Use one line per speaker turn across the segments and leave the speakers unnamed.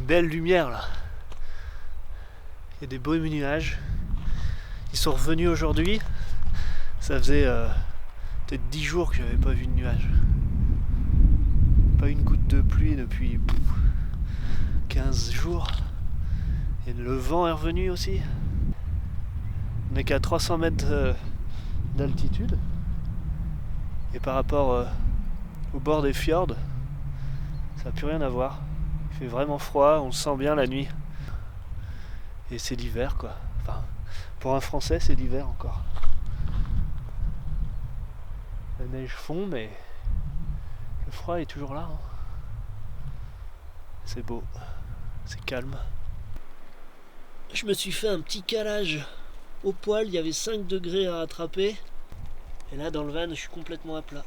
Belle lumière là. Il y a des beaux nuages. Ils sont revenus aujourd'hui. Ça faisait peut-être 10 jours que j'avais pas vu de nuages. Pas une goutte de pluie depuis 15 jours. Et le vent est revenu aussi. On n'est qu'à 300 mètres d'altitude. Et par rapport au bord des fjords, ça n'a plus rien à voir. Il fait vraiment froid, on le sent bien la nuit. Et c'est l'hiver quoi. Enfin, pour un Français c'est l'hiver encore. La neige fond mais le froid est toujours là. C'est beau, c'est calme. Je me suis fait un petit calage au poil, il y avait 5 degrés à rattraper. Et là dans le van je suis complètement à plat.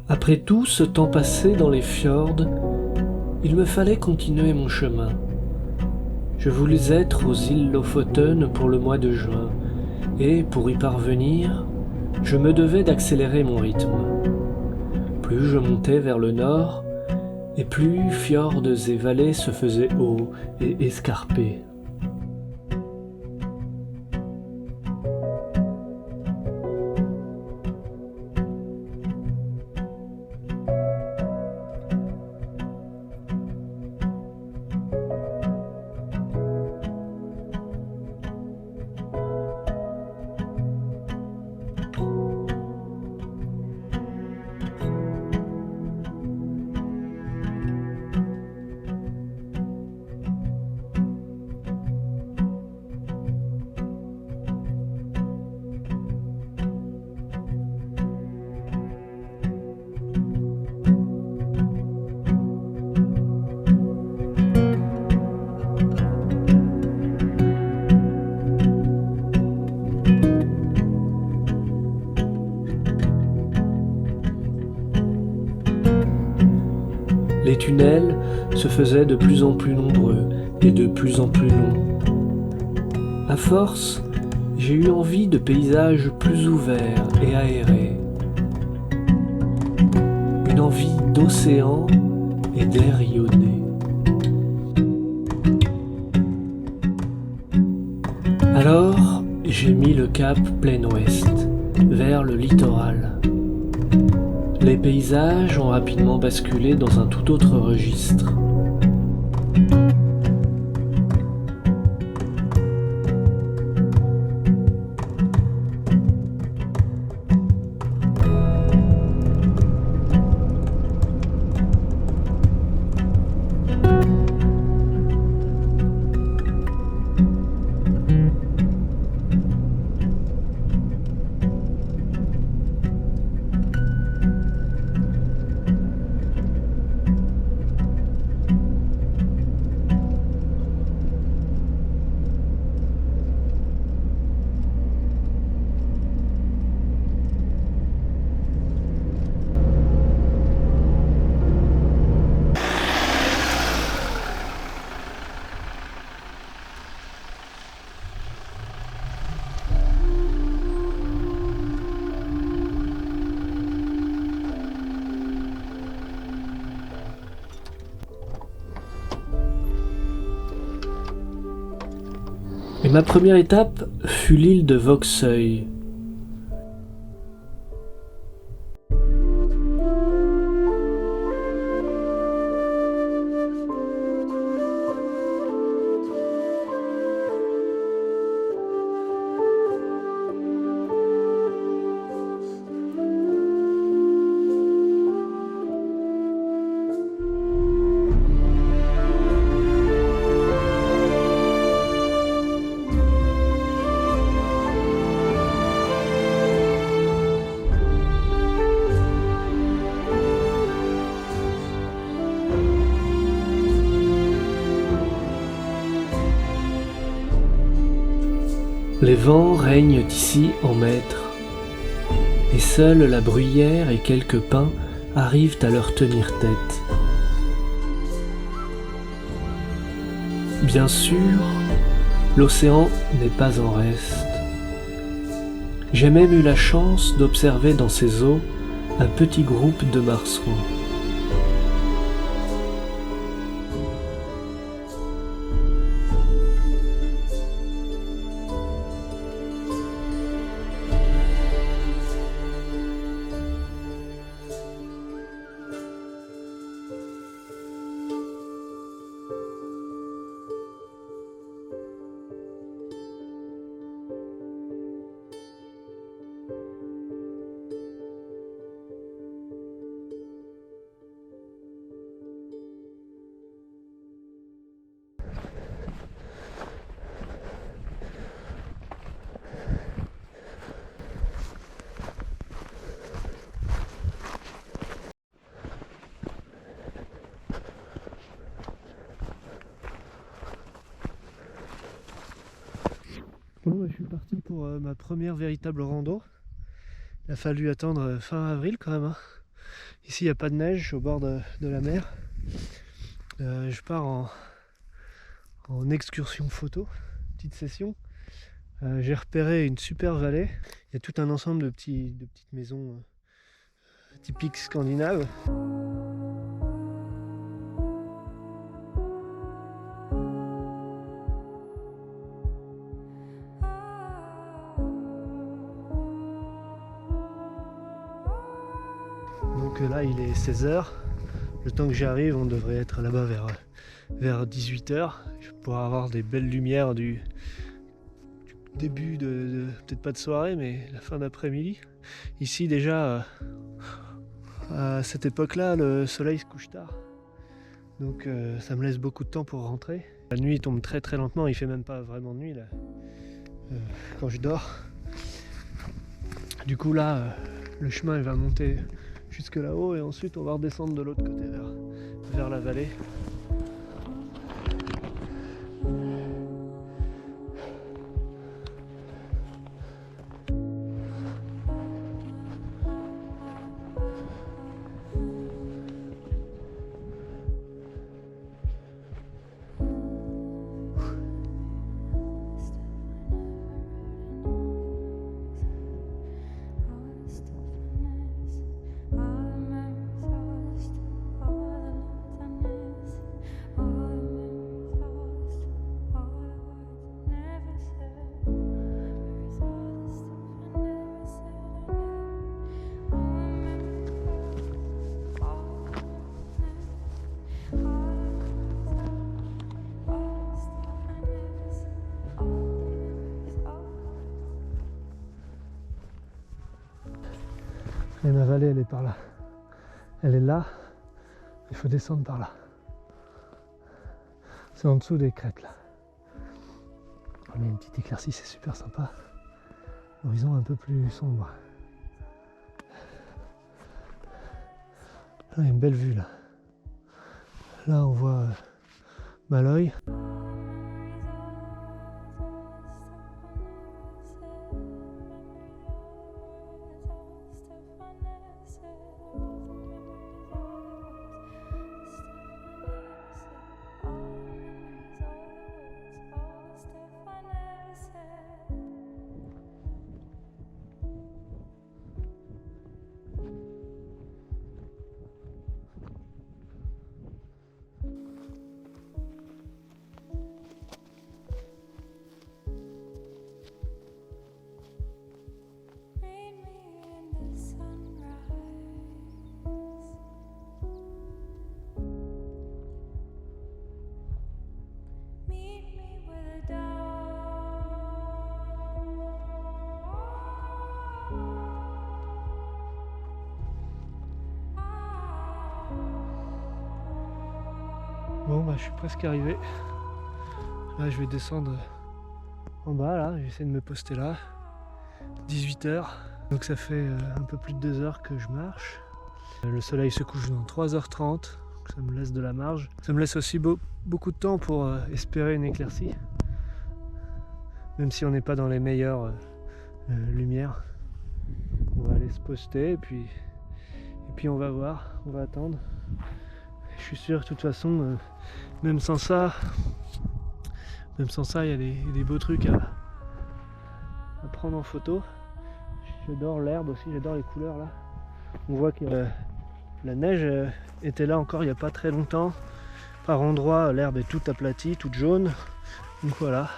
Après tout ce temps passé dans les fjords, il me fallait continuer mon chemin. Je voulais être aux îles Lofoten pour le mois de juin, et pour y parvenir, je me devais d'accélérer mon rythme. Plus je montais vers le nord, et plus fjords et vallées se faisaient hauts et escarpés. Les tunnels se faisaient de plus en plus nombreux et de plus en plus longs. À force, j'ai eu envie de paysages plus ouverts et aérés. Une envie d'océan et d'air iodé. Alors, j'ai mis le cap plein ouest, vers le littoral. Les paysages ont rapidement basculé dans un tout autre registre. ma première étape fut l'île de Vauxeuil. Les vents règnent ici en maîtres, et seule la bruyère et quelques pins arrivent à leur tenir tête. Bien sûr, l'océan n'est pas en reste. J'ai même eu la chance d'observer dans ses eaux un petit groupe de marsouins. Bon, je suis parti pour ma première véritable rando. Il a fallu attendre fin avril quand même, hein. Ici il n'y a pas de neige, je suis au bord de la mer. Je pars en excursion photo, petite session. J'ai repéré une super vallée. Il y a tout un ensemble de petites maisons typiques scandinaves. Donc là il est 16h. Le temps que j'arrive, on devrait être là-bas vers 18h. Je vais pouvoir avoir des belles lumières du début peut-être pas de soirée, mais la fin d'après-midi. Ici déjà, à cette époque-là, le soleil se couche tard. Donc ça me laisse beaucoup de temps pour rentrer. La nuit tombe très très lentement, il fait même pas vraiment nuit là, quand je dors. Du coup là, le chemin il va monter jusque là-haut et ensuite on va redescendre de l'autre côté vers la vallée. Et ma vallée elle est par là. Elle est là, il faut descendre par là. C'est en dessous des crêtes là. On a une petite éclaircie, c'est super sympa. L'horizon un peu plus sombre. Là il y a une belle vue là. Là on voit Maloy. Bon bah je suis presque arrivé. Là je vais descendre en bas là, j'essaie de me poster là. 18h. Donc ça fait un peu plus de 2 heures que je marche. Le soleil se couche dans 3h30. Ça me laisse de la marge. Ça me laisse aussi beaucoup de temps pour espérer une éclaircie. Même si on n'est pas dans les meilleures lumières. On va aller se poster et puis on va voir, on va attendre. Je suis sûr de toute façon, même sans ça, il y a des beaux trucs à prendre en photo. J'adore l'herbe aussi, j'adore les couleurs là. On voit que la neige était là encore il n'y a pas très longtemps. Par endroits, l'herbe est toute aplatie, toute jaune. Donc voilà.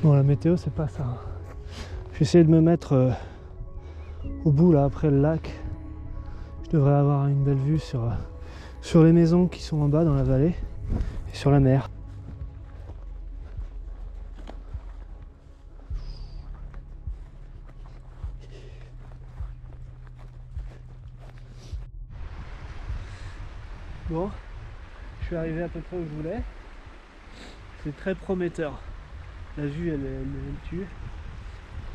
Bon, la météo c'est pas ça. J'ai essayé de me mettre au bout là, après le lac. Je devrais avoir une belle vue sur les maisons qui sont en bas dans la vallée et sur la mer. Bon, je suis arrivé à peu près où je voulais. C'est très prometteur. La vue elle tue.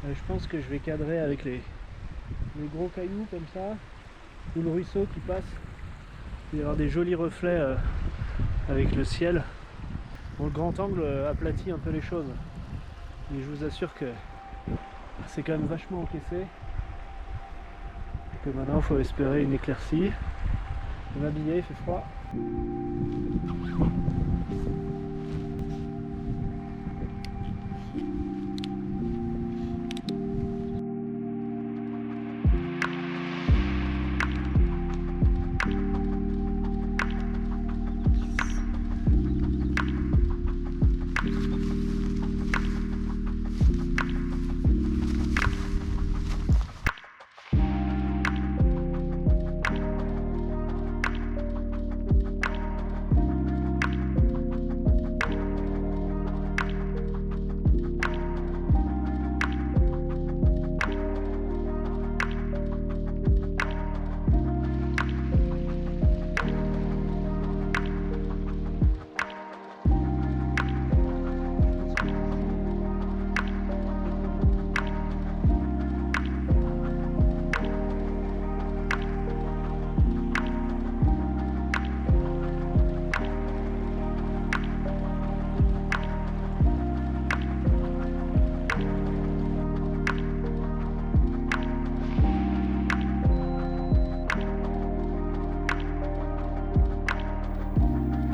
Je pense que je vais cadrer avec les gros cailloux comme ça, ou le ruisseau qui passe. Il va y avoir des jolis reflets avec le ciel. Bon, le grand angle aplatit un peu les choses. Mais je vous assure que c'est quand même vachement encaissé. Et que maintenant il faut espérer une éclaircie. Je vais m'habiller, il fait froid.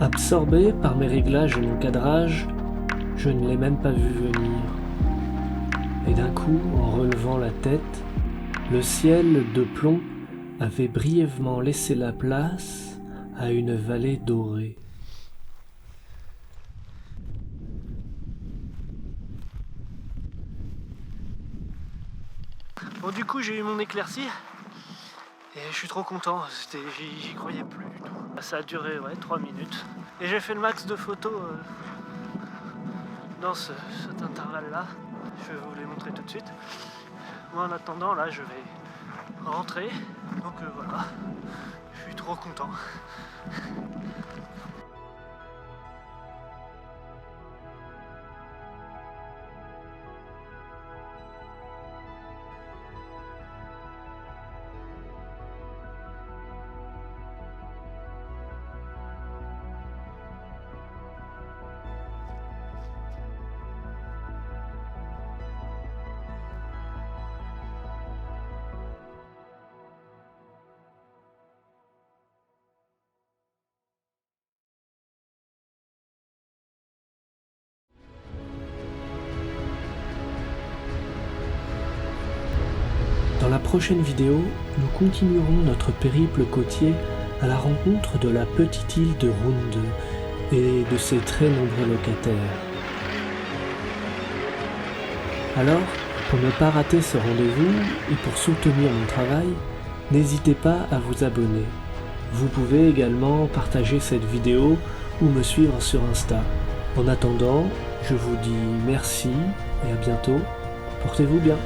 Absorbé par mes réglages et mon cadrage, je ne l'ai même pas vu venir. Et d'un coup, en relevant la tête, le ciel de plomb avait brièvement laissé la place à une vallée dorée. Bon, du coup j'ai eu mon éclaircie et je suis trop content, j'y croyais plus du tout. Ça a duré 3 minutes et j'ai fait le max de photos dans cet intervalle là. Je vais vous les montrer tout de suite. Moi en attendant là je vais rentrer, donc voilà, je suis trop content. Dans la prochaine vidéo, nous continuerons notre périple côtier à la rencontre de la petite île de Runde et de ses très nombreux locataires. Alors, pour ne pas rater ce rendez-vous et pour soutenir mon travail, n'hésitez pas à vous abonner. Vous pouvez également partager cette vidéo ou me suivre sur Insta. En attendant, je vous dis merci et à bientôt. Portez-vous bien.